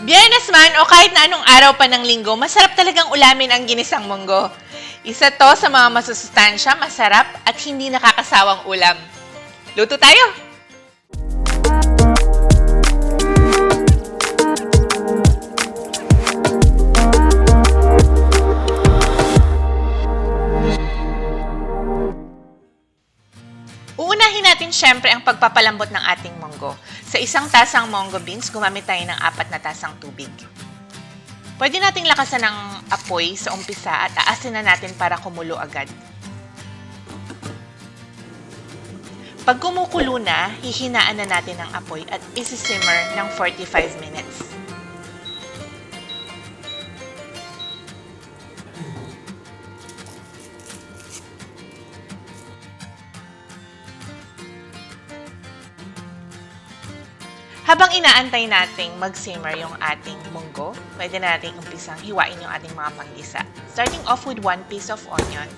Biyernes man o kahit na anong araw pa ng linggo, masarap talagang ulamin ang ginisang munggo. Isa to sa mga masusustansya, masarap at hindi nakakasawang ulam. Luto tayo! Uunahin natin syempre ang pagpapalambot ng ating munggo. Sa isang tasang munggo beans, gumamit tayo ng 4 na tasang tubig. Pwede nating lakasan ng apoy sa umpisa at aasin na natin para kumulo agad. Pag kumukulo na, hihinaan na natin ang apoy at isi-simmer ng 45 minutes. Habang inaantay nating mag-simmer yung ating munggo, pwede nating umpisang hiwain yung ating mga panggisa. Starting off with 1 piece of onion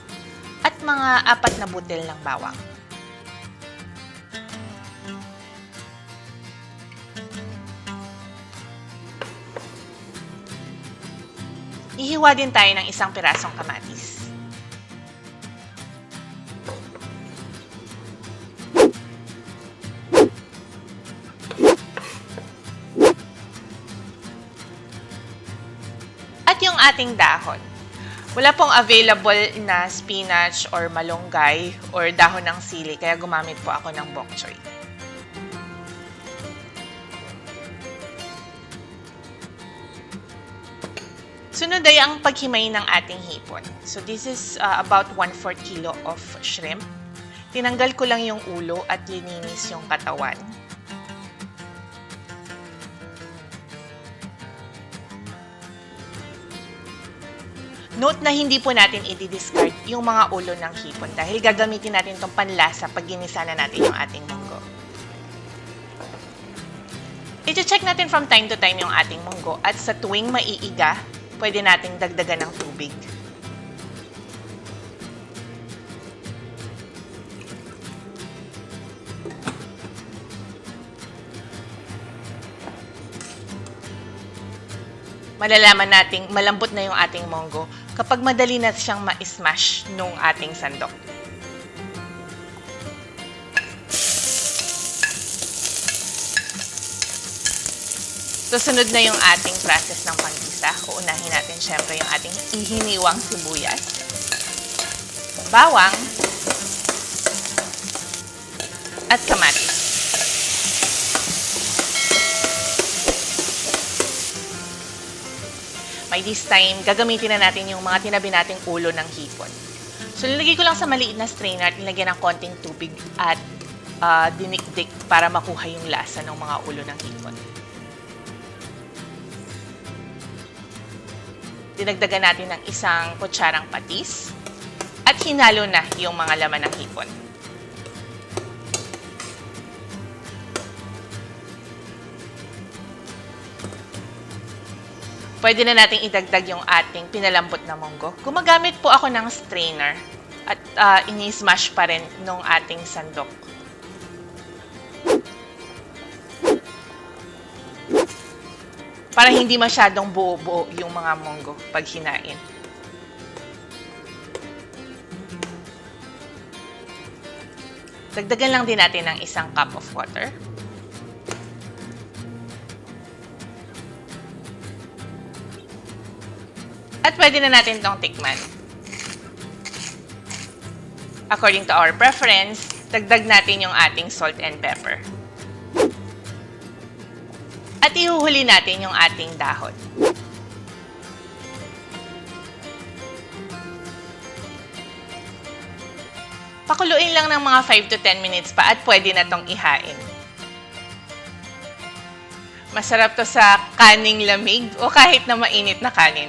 at mga 4 na butil ng bawang. Ihiwa din tayo ng 1 pirasong kamatis. At yung ating dahon. Wala pong available na spinach or malunggay or dahon ng sili, kaya gumamit po ako ng bok choy. Sunod ay ang paghimay ng ating hipon. So this is about 1/4 kilo of shrimp. Tinanggal ko lang yung ulo at lininis yung katawan. Note na hindi po natin i-discard yung mga ulo ng hipon dahil gagamitin natin itong panlasa pag ginisa na natin yung ating munggo. I-check natin from time to time yung ating munggo at sa tuwing maiiga, pwede nating dagdagan ng tubig. Malalaman nating malambot na yung ating munggo kapag madali na siyang ma-smash nung ating sandok. Susunod na yung ating process ng panggisa. Uunahin natin syempre yung ating ihiniwang sibuyas, bawang, at kamatis. By this time, gagamitin na natin yung mga tinabi nating ulo ng hipon. So, nilagay ko lang sa maliit na strainer at nilagyan ng konting tubig at dinikdik para makuha yung lasa ng mga ulo ng hipon. Dinagdagan natin ng 1 kutsarang patis at hinalo na yung mga laman ng hipon. Pwede na nating idagdag yung ating pinalambot na munggo. Gumagamit po ako ng strainer at ini-smash pa rin nung ating sandok. Para hindi masyadong buo-buo yung mga munggo pag hinain. Dagdagan lang din natin ng 1 cup of water. At pwede na natin itong tikman. According to our preference, dagdag natin yung ating salt and pepper. At ihuhuli natin yung ating dahon. Pakuluin lang ng mga 5 to 10 minutes pa at pwede na itong ihain. Masarap to sa kaning lamig o kahit na mainit na kanin.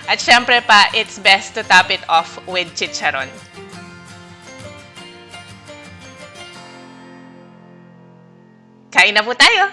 At syempre pa, it's best to top it off with chicharon. Kain na po tayo!